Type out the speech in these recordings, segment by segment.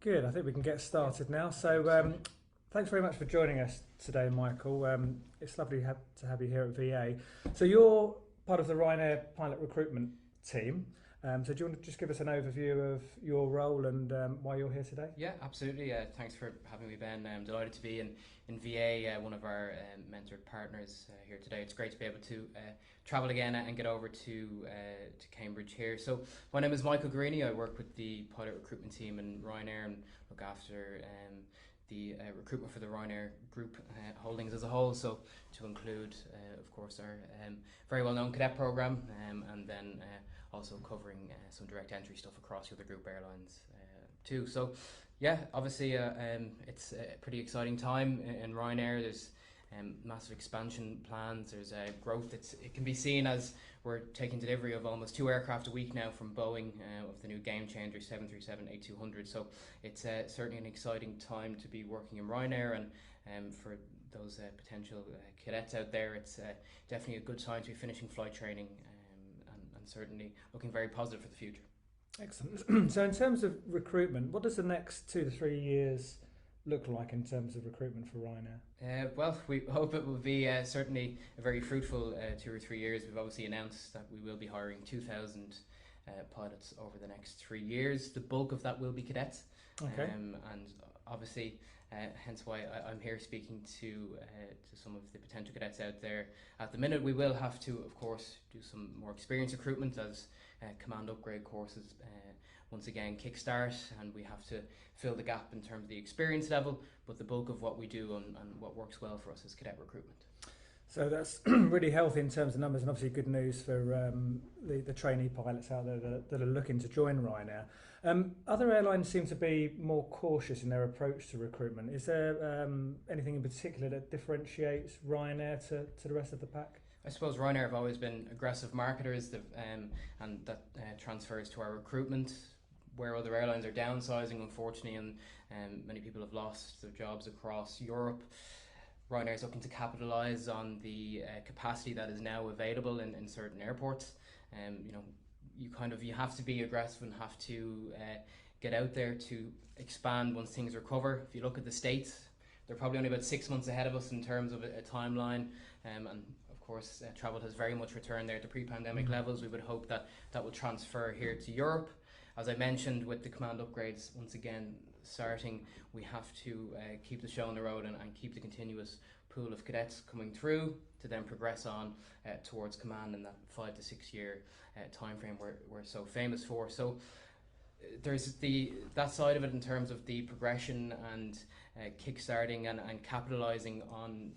Good. I think we can get started now. So, thanks very much for joining us today, Michael. It's lovely to have you here at VA. So, you're part of the Ryanair pilot recruitment team. So, do you want to just give us an overview of your role and why you're here today? Yeah, absolutely. Thanks for having me, Ben. I'm delighted to be in VA, one of our mentored partners here today. It's great to be able to travel again and get over to Cambridge here. So my name is Michael Greeny. I work with the pilot recruitment team in Ryanair and look after the recruitment for the Ryanair group holdings as a whole. So to include, of course, our very well-known cadet program and then also covering some direct entry stuff across the other group airlines too. So yeah, obviously it's a pretty exciting time in Ryanair. There's massive expansion plans. There's growth. It can be seen as we're taking delivery of almost 2 aircraft a week now from Boeing of the new game changer 737-8200. So it's certainly an exciting time to be working in Ryanair, and for those potential cadets out there, it's definitely a good time to be finishing flight training and certainly looking very positive for the future. Excellent. So, in terms of recruitment, what does the next 2 to 3 years look like in terms of recruitment for Ryanair? Well, we hope it will be certainly a very fruitful 2 or 3 years. We've obviously announced that we will be hiring 2,000 pilots over the next 3 years. The bulk of that will be cadets. Okay. And obviously, hence why I'm here speaking to some of the potential cadets out there. At the minute, we will have to, of course, do some more experience recruitment as command upgrade courses once again kickstart, and we have to fill the gap in terms of the experience level, but the bulk of what we do and what works well for us is cadet recruitment. So that's really healthy in terms of numbers, and obviously good news for the trainee pilots out there that are looking to join Ryanair. Other airlines seem to be more cautious in their approach to recruitment. Is there anything in particular that differentiates Ryanair to the rest of the pack? I suppose Ryanair have always been aggressive marketers, and that transfers to our recruitment, where other airlines are downsizing, unfortunately, and many people have lost their jobs across Europe. Ryanair is looking to capitalise on the capacity that is now available in certain airports. You have to be aggressive and have to get out there to expand once things recover. If you look at the States, they're probably only about 6 months ahead of us in terms of a timeline, and of course travel has very much returned there to pre-pandemic levels. We would hope that will transfer here to Europe. As I mentioned, with the command upgrades once again starting, we have to keep the show on the road and keep the continuous pool of cadets coming through to then progress on towards command in that 5 to 6 year time frame we're so famous for. So there's that side of it in terms of the progression and kickstarting and capitalising on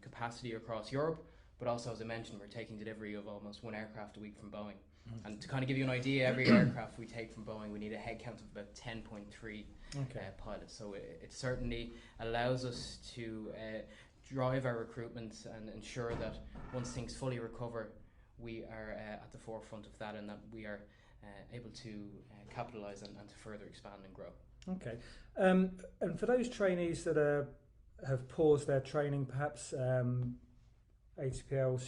capacity across Europe. But also, as I mentioned, we're taking delivery of almost 1 aircraft a week from Boeing. And to kind of give you an idea, every aircraft we take from Boeing, we need a headcount of about 10.3 pilots. So it certainly allows us to drive our recruitment and ensure that once things fully recover, we are at the forefront of that, and that we are able to capitalise and to further expand and grow. Okay. And for those trainees that have paused their training, perhaps ATPL,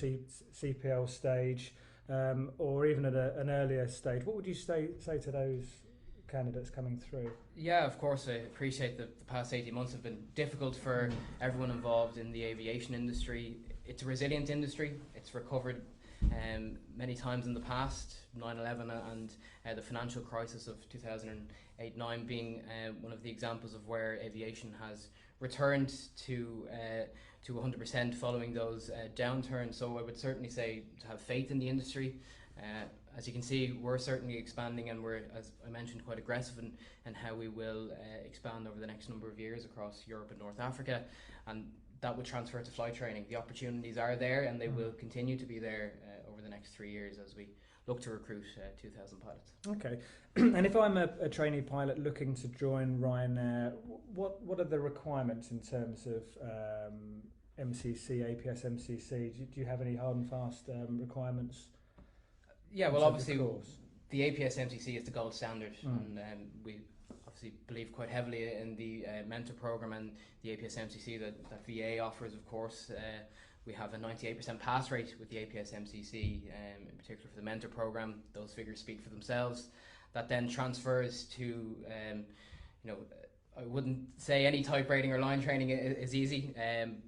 CPL stage, or even at an earlier stage, what would you say to those candidates coming through? Yeah, of course, I appreciate that the past 18 months have been difficult for everyone involved in the aviation industry. It's a resilient industry. It's recovered many times in the past, 9/11 and the financial crisis of 2008-9 being one of the examples of where aviation has returned to 100% following those downturns. So I would certainly say to have faith in the industry. As you can see, we're certainly expanding, and we're, as I mentioned, quite aggressive in how we will expand over the next number of years across Europe and North Africa, and that would transfer to flight training. The opportunities are there, and they will continue to be there over the next 3 years as we look to recruit 2,000 pilots. Okay. And if I'm a trainee pilot looking to join Ryanair, what are the requirements in terms of MCC, APS MCC? Do you have any hard and fast requirements? Yeah, well, obviously the APS MCC is the gold standard, and we obviously believe quite heavily in the mentor program and the APS MCC that VA offers. Of course, we have a 98% pass rate with the APS MCC, in particular for the mentor program. Those figures speak for themselves. That then transfers to I wouldn't say any type rating or line training is easy,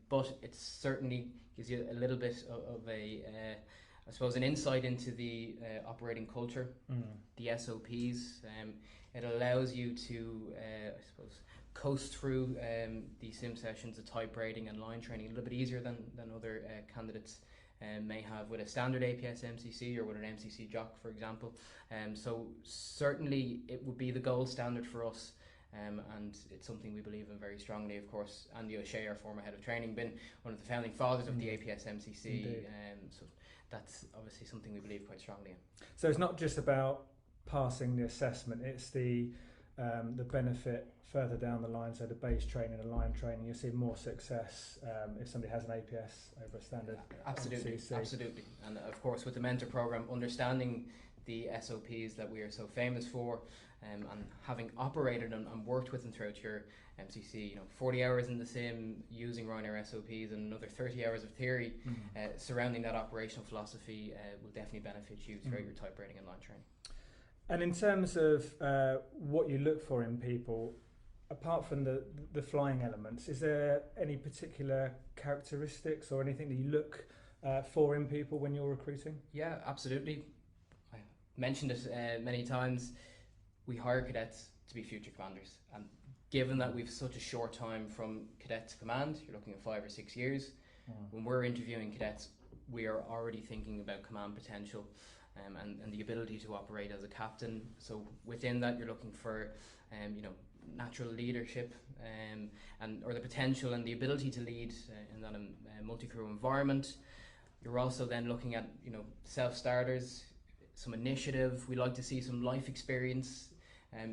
but it certainly gives you a little bit of a, I suppose, an insight into the operating culture, the SOPs. It allows you to, I suppose, coast through the sim sessions of type rating and line training a little bit easier than other candidates may have with a standard APS MCC or with an MCC jock, for example. So certainly it would be the gold standard for us. And it's something we believe in very strongly. Of course, Andy O'Shea, our former head of training, been one of the founding fathers of the APS MCC. So that's obviously something we believe quite strongly in. So it's not just about passing the assessment; it's the benefit further down the line. So the base training and line training, you see more success if somebody has an APS over a standard. Absolutely, MCC. absolutely. And of course, with the mentor program, understanding the SOPs that we are so famous for. And having operated and worked with them throughout your MCC, 40 hours in the sim using Ryanair SOPs and another 30 hours of theory surrounding that operational philosophy will definitely benefit you throughout your type rating and line training. And in terms of what you look for in people, apart from the flying elements, is there any particular characteristics or anything that you look for in people when you're recruiting? Yeah, absolutely. I mentioned it many times. We hire cadets to be future commanders, and given that we've such a short time from cadet to command, you're looking at 5 or 6 years. When we're interviewing cadets, we are already thinking about command potential and the ability to operate as a captain. So within that, you're looking for natural leadership and or the potential and the ability to lead in that multi-crew environment. You're also then looking at self-starters, some initiative. We like to see some life experience.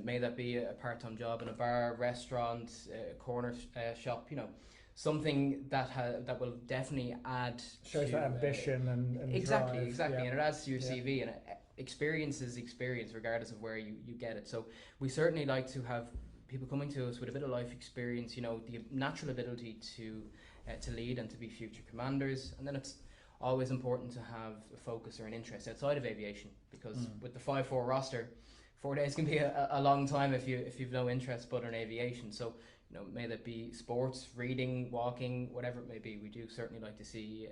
May that be a part-time job in a bar, restaurant, a corner shop, something that will definitely add shows that ambition and exactly, drive. and it adds to your CV. And experience is experience, regardless of where you get it. So we certainly like to have people coming to us with a bit of life experience, the natural ability to lead and to be future commanders. And then it's always important to have a focus or an interest outside of aviation, because with the 5-4 roster, 4 days can be a long time if you've no interest but in aviation. So may that be sports, reading, walking, whatever it may be. We do certainly like to see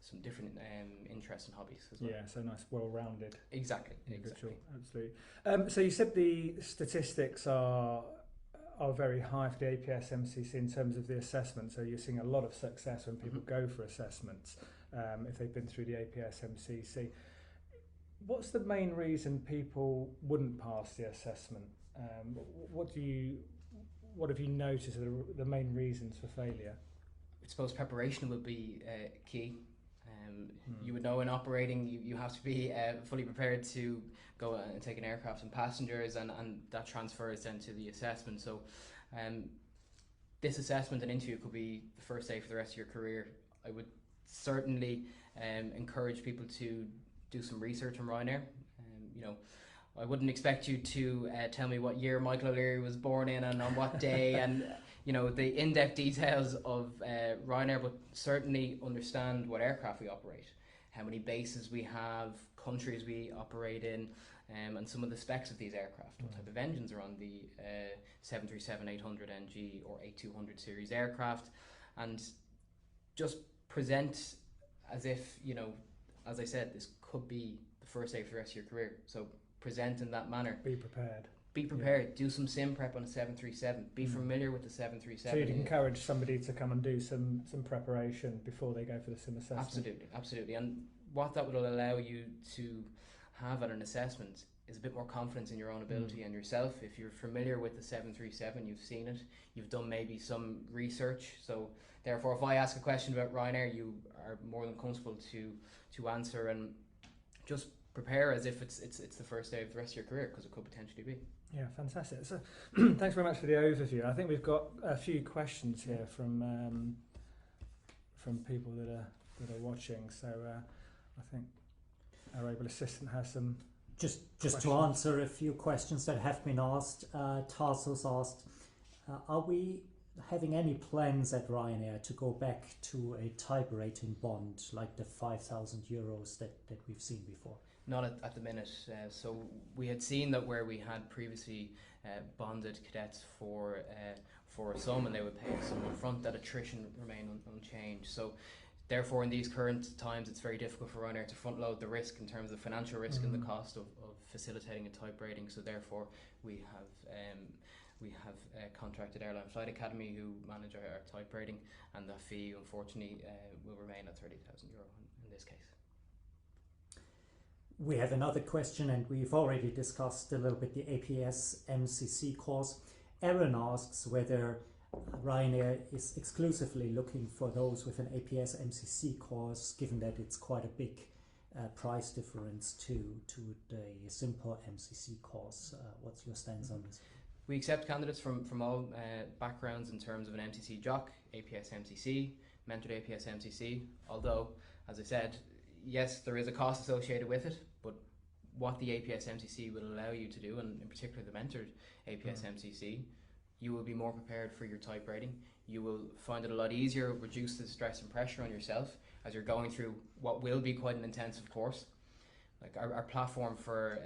some different interests and hobbies as well. Yeah, so nice, well-rounded. Exactly. Absolutely. So you said the statistics are very high for the APS MCC in terms of the assessment. So you're seeing a lot of success when people go for assessments if they've been through the APS MCC. What's the main reason people wouldn't pass the assessment? What have you noticed are the main reasons for failure? I suppose preparation would be key. You would know in operating you have to be fully prepared to go and take an aircraft and passengers, and that transfers then to the assessment. So this assessment and interview could be the first day for the rest of your career. I would certainly encourage people to do some research on Ryanair. I wouldn't expect you to tell me what year Michael O'Leary was born in and on what day and the in-depth details of Ryanair, but certainly understand what aircraft we operate, how many bases we have, countries we operate in, and some of the specs of these aircraft, what type of engines are on the 737-800NG or 8200 series aircraft, and just present as if, as I said, this could be the first day for the rest of your career. So present in that manner. Be prepared. Yeah. Do some sim prep on a 737. Be familiar with the 737. So you'd encourage somebody to come and do some preparation before they go for the sim assessment? Absolutely. And what that will allow you to have at an assessment is a bit more confidence in your own ability and yourself. If you're familiar with the 737, you've seen it, you've done maybe some research. So therefore, if I ask a question about Ryanair, you are more than comfortable to answer, and just prepare as if it's the first day of the rest of your career, because it could potentially be. Yeah, fantastic. So thanks very much for the overview. I think we've got a few questions here from people that are watching. So I think our able assistant has some. Just to answer a few questions that have been asked, Tarso's asked, are we having any plans at Ryanair to go back to a type rating bond like the €5,000 that we've seen before? Not at the minute. So we had seen that where we had previously bonded cadets for some, and they would pay some up front, that attrition remained unchanged. So therefore, in these current times, it's very difficult for Ryanair to front load the risk in terms of financial risk and the cost of facilitating a type rating. So therefore, we have contracted Airline Flight Academy, who manage our type rating, and the fee, unfortunately, will remain at €30,000 in this case. We have another question, and we've already discussed a little bit the APS MCC course. Aaron asks whether Ryanair is exclusively looking for those with an APS MCC course, given that it's quite a big price difference to the simple MCC course. What's your stance on this? We accept candidates from all backgrounds in terms of an MCC jock, APS MCC, mentored APS MCC, although, as I said, yes, there is a cost associated with it, but what the APS MCC will allow you to do, and in particular the mentored APS MCC, you will be more prepared for your type rating. You will find it a lot easier, reduce the stress and pressure on yourself as you're going through what will be quite an intensive course. Like our platform for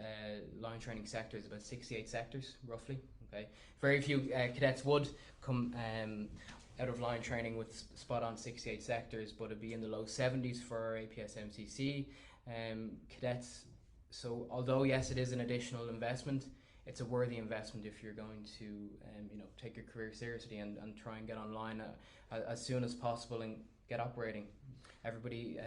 line training sector is about 68 sectors, roughly. Okay, very few cadets would come out of line training with spot on 68 sectors, but it'd be in the low 70s for APS MCC cadets. So although yes, it is an additional investment, it's a worthy investment if you're going to take your career seriously and try and get online as soon as possible and get operating. Everybody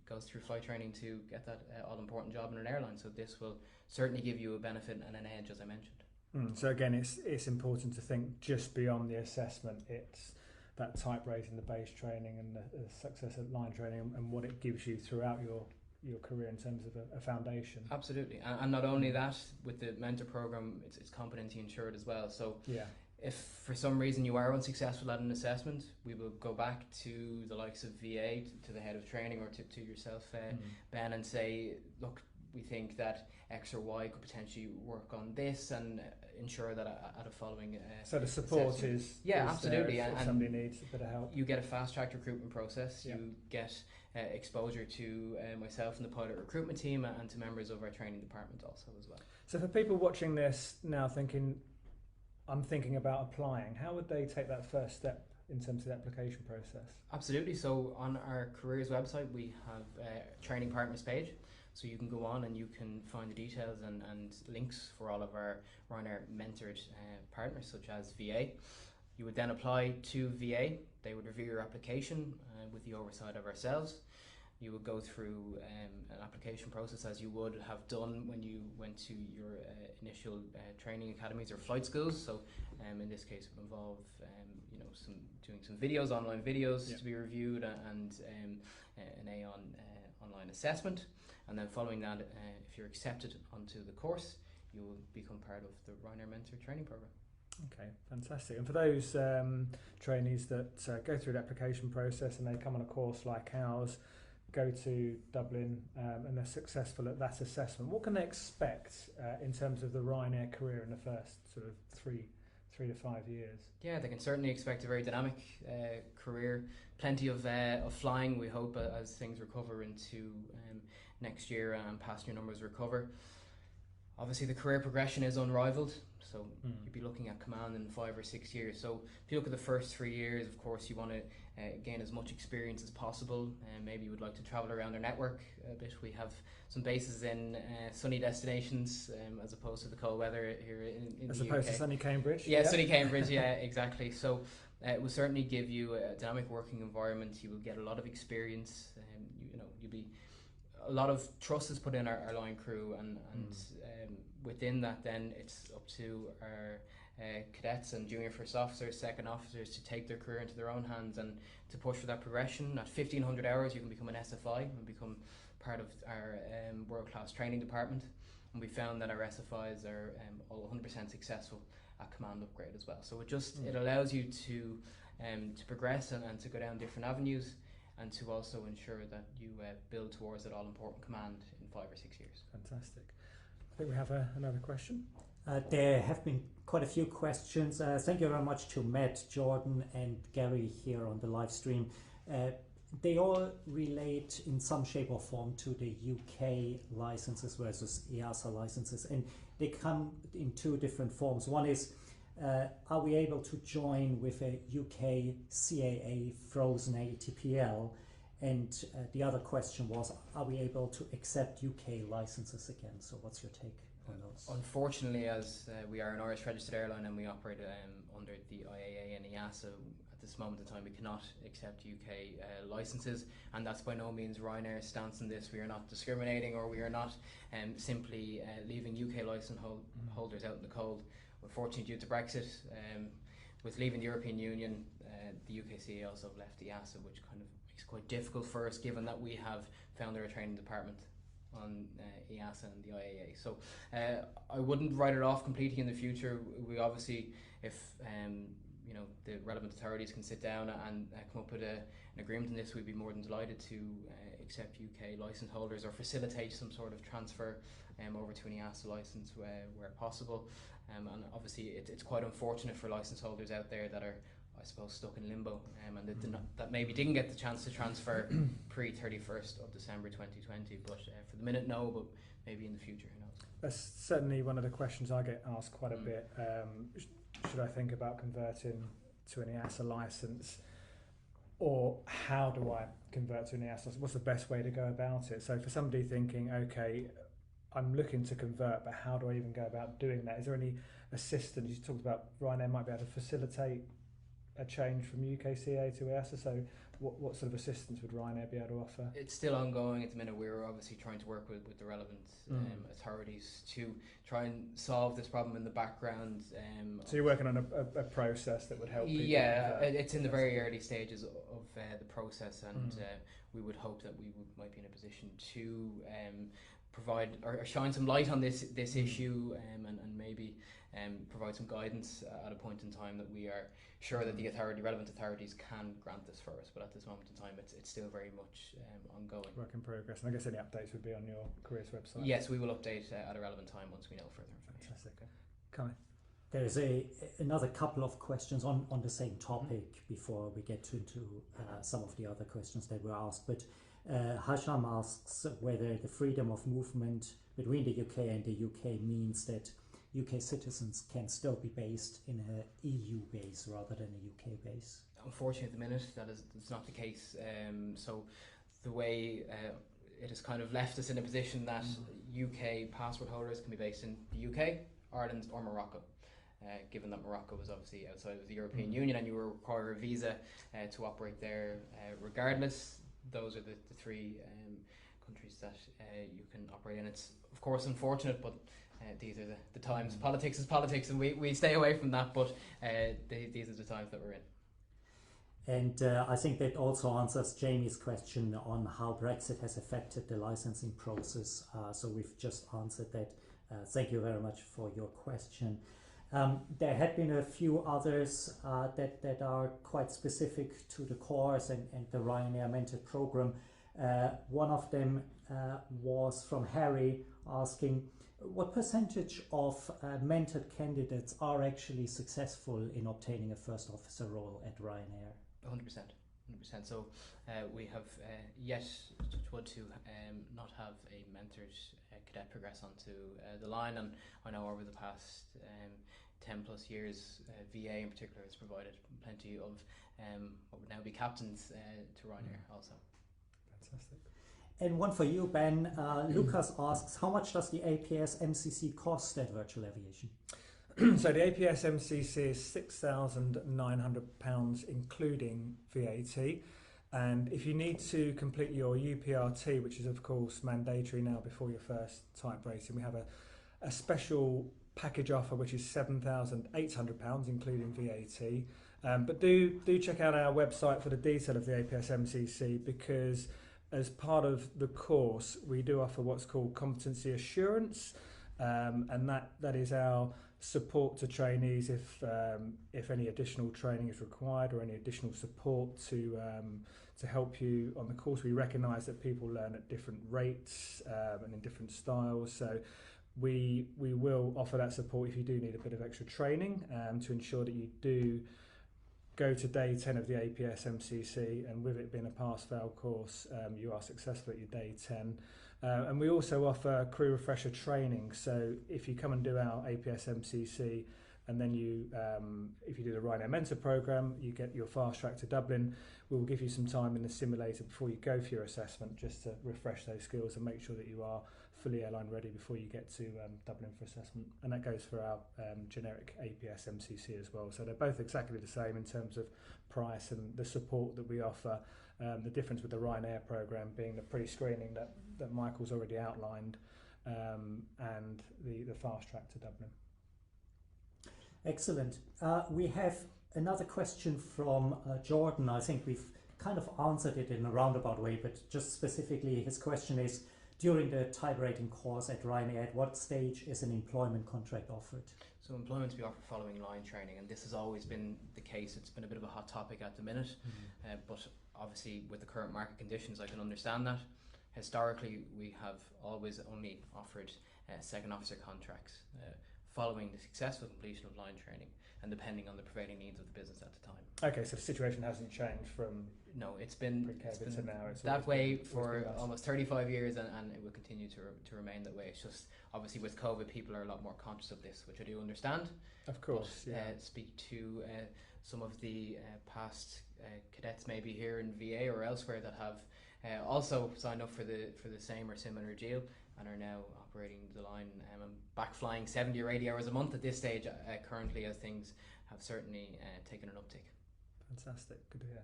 goes through flight training to get that all-important job in an airline, so this will certainly give you a benefit and an edge, as I mentioned. So again, it's important to think just beyond the assessment. It's that type rating, the base training, and the success at line training, and what it gives you throughout your career in terms of a foundation. Absolutely, and not only that, with the mentor program, it's competency insured as well. So yeah, if for some reason you are unsuccessful at an assessment, we will go back to the likes of VA, to the head of training, or to yourself, Ben, and say, look, we think that X or Y could potentially work on this, and ensure that at a following so the support is absolutely, and somebody needs a bit of help. You get a fast track recruitment process. Yeah. You get exposure to myself and the pilot recruitment team, and to members of our training department also as well. So for people watching this now thinking, I'm thinking about applying, how would they take that first step in terms of the application process? Absolutely. So on our careers website, we have a training partners page. So you can go on and you can find the details and links for all of our Ryanair mentored partners, such as VA. You would then apply to VA. They would review your application with the oversight of ourselves. You would go through an application process as you would have done when you went to your initial training academies or flight schools. So in this case, it would involve doing some videos, online videos to be reviewed, and an online assessment. And then following that, if you're accepted onto the course, you will become part of the Ryanair Mentor Training Programme. Okay, fantastic. And for those trainees that go through the application process and they come on a course like ours, go to Dublin and they're successful at that assessment, what can they expect in terms of the Ryanair career in the first sort of three to 5 years? Yeah, they can certainly expect a very dynamic career, plenty of flying, we hope, as things recover into next year and passenger numbers recover. Obviously the career progression is unrivaled, so you'd be looking at command in 5 or 6 years. So if you look at the first 3 years, of course you want to gain as much experience as possible, and maybe you would like to travel around our network a bit. We have some bases in sunny destinations as opposed to the cold weather here in as the opposed UK. to sunny Cambridge. Yeah, sunny Cambridge, yeah, exactly. So it will certainly give you a dynamic working environment. You will get a lot of experience, you'll be a lot of trust is put in our line crew, and within that then it's up to our cadets and junior first officers, second officers to take their career into their own hands and to push for that progression. At 1,500 hours you can become an SFI and become part of our world-class training department, and we found that our SFIs are all 100% successful at command upgrade as well. So it allows you to progress and to go down different avenues, and to also ensure that you build towards that all-important command in 5 or 6 years. Fantastic. I think we have another question. There have been quite a few questions. Thank you very much to Matt, Jordan and Gary here on the live stream. They all relate in some shape or form to the UK licenses versus EASA licenses, and they come in two different forms. One is, are we able to join with a UK CAA frozen ATPL? And the other question was, are we able to accept UK licenses again? So what's your take on those? Unfortunately, as we are an Irish registered airline and we operate under the IAA and EASA, at this moment in time we cannot accept UK licenses, and that's by no means Ryanair's stance in this. We are not discriminating, or we are not simply leaving UK license holders out in the cold. Unfortunately, due to Brexit, with leaving the European Union, the UKCA also left the EASA, which kind of makes it quite difficult for us, given that we have founded our training department on EASA and the IAA. So I wouldn't write it off completely in the future. We obviously, if the relevant authorities can sit down and come up with an agreement on this, we'd be more than delighted to accept UK licence holders or facilitate some sort of transfer over to an EASA licence where possible. And obviously it's quite unfortunate for licence holders out there that are, I suppose, stuck in limbo and that maybe didn't get the chance to transfer pre-31st of December 2020. But for the minute, no, but maybe in the future, who knows. That's certainly one of the questions I get asked quite a bit. Should I think about converting to an EASA licence, or how do I convert to an EASA? What's the best way to go about it? So for somebody thinking, okay, I'm looking to convert, but how do I even go about doing that? Is there any assistance? You talked about Ryanair might be able to facilitate a change from UKCA to EASA, so what sort of assistance would Ryanair be able to offer? It's still ongoing at the minute. We're obviously trying to work with the relevant authorities to try and solve this problem in the background. So you're working on a process that would help people? Yeah, it's in the very early stages of the process, and we would hope that we might be in a position to provide or shine some light on this issue and maybe provide some guidance at a point in time that we are sure that the relevant authorities can grant this for us. But at this moment in time, it's still very much ongoing. Work in progress. And I guess any updates would be on your careers website? Yes, we will update at a relevant time once we know further information. Fantastic. Kai? There's another couple of questions on the same topic before we get into some of the other questions that were asked. But Hasham asks whether the freedom of movement between the UK and the UK means that UK citizens can still be based in an EU base rather than a UK base. Unfortunately, at the minute, that's not the case. So the way it has kind of left us in a position that UK passport holders can be based in the UK, Ireland or Morocco. Given that Morocco was obviously outside of the European Union and you will require a visa to operate there regardless, those are the three countries that you can operate in. It's of course unfortunate, but these are the times. Politics is politics, and we stay away from that, but these are the times that we're in. And I think that also answers Jamie's question on how Brexit has affected the licensing process. So we've just answered that. Thank you very much for your question. There had been a few others that are quite specific to the course and the Ryanair mentored program. One of them was from Harry asking, what percentage of mentored candidates are actually successful in obtaining a first officer role at Ryanair? 100%. So we have yet to not have a mentored cadet progress onto the line, and I know over the past 10 plus years, VA in particular has provided plenty of what would now be captains to Ryanair also. Fantastic. And one for you, Ben. Lucas asks, how much does the APS MCC cost at Virtual Aviation? So the APS MCC is £6,900 including VAT. And if you need to complete your UPRT, which is of course mandatory now before your first type rating, we have a special package offer which is £7,800 including VAT. But do check out our website for the detail of the APS MCC, because as part of the course we do offer what's called competency assurance, and that is our support to trainees if any additional training is required or any additional support to help you on the course. We recognise that people learn at different rates and in different styles, so we will offer that support if you do need a bit of extra training to ensure that you do go to day 10 of the APS MCC, and with it being a pass-fail course, you are successful at your day 10. And we also offer crew refresher training, so if you come and do our APS MCC, and then if you do the Ryanair Mentor program, you get your fast track to Dublin. We will give you some time in the simulator before you go for your assessment, just to refresh those skills and make sure that you are fully airline ready before you get to Dublin for assessment. And that goes for our generic APS MCC as well. So they're both exactly the same in terms of price and the support that we offer. The difference with the Ryanair program being the pre-screening that Michael's already outlined, and the fast track to Dublin. Excellent. We have another question from Jordan. I think we've kind of answered it in a roundabout way, but just specifically his question is, during the type rating course at Ryanair, at what stage is an employment contract offered? So employment to be offered following line training, and this has always been the case. It's been a bit of a hot topic at the minute, but obviously with the current market conditions I can understand that. Historically we have always only offered second officer contracts following the successful completion of line training and depending on the prevailing needs of the business at the time. Okay, so the situation hasn't changed from no, it's been to now. It's that way for almost 35 years, and it will continue to remain that way. It's just obviously with COVID, people are a lot more conscious of this, which I do understand. Of course, but, speak to some of the past cadets maybe here in VA or elsewhere that have also signed up for the same or similar deal and are now operating the line. I'm back flying 70 or 80 hours a month at this stage currently, as things have certainly taken an uptick. Fantastic, good to hear.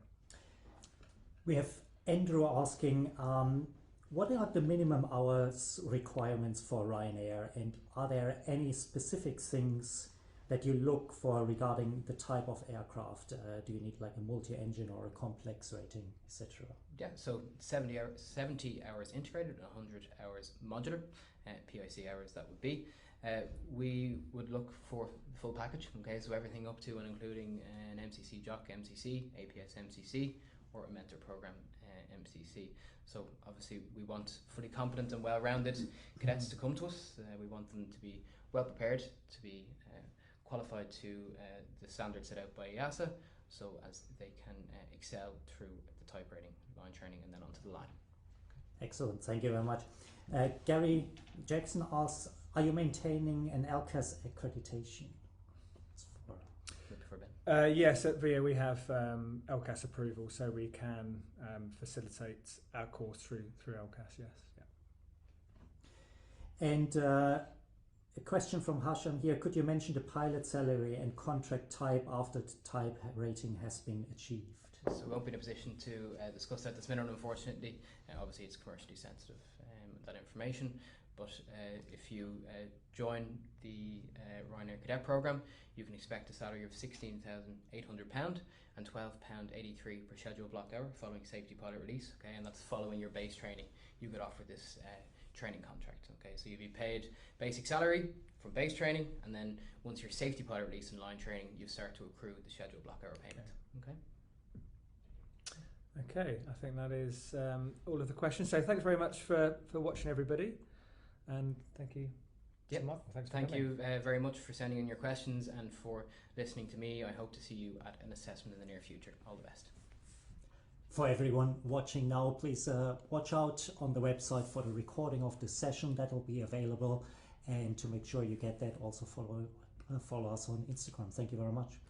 We have Andrew asking, what are the minimum hours requirements for Ryanair, and are there any specific things that you look for regarding the type of aircraft? Do you need like a multi-engine or a complex rating, etc.? Yeah, so 70 hours integrated, 100 hours modular, PIC hours that would be. We would look for the full package, okay, so everything up to and including an MCC JOC MCC, APS MCC, or a mentor program MCC. So obviously we want fully competent and well-rounded cadets to come to us. We want them to be well prepared, to be qualified to the standards set out by EASA, so as they can excel through the type rating, line training, and then onto the line. Okay. Excellent, thank you very much. Gary Jackson asks, are you maintaining an LCAS accreditation? Yes, at VIA we have LCAS approval, so we can facilitate our course through LCAS, yes. Yeah. And a question from Hasham here, could you mention the pilot salary and contract type after the type rating has been achieved? So we won't be in a position to discuss that this minute, unfortunately. Obviously it's commercially sensitive, that information, but if you join the Ryanair Cadet Programme, you can expect a salary of £16,800 and £12.83 per scheduled block hour following safety pilot release, okay, and that's following your base training. You could offer this training contract, okay, so you'll be paid basic salary from base training, and then once your safety pilot release and line training, you start to accrue the scheduled block hour payment, okay. Okay, I think that is all of the questions. So thanks very much for watching, everybody, and thank you. Yep. Michael, thank you very much for sending in your questions and for listening to me. I hope to see you at an assessment in the near future. All the best. For everyone watching now, please watch out on the website for the recording of the session that will be available, and to make sure you get that, also follow us on Instagram. Thank you very much.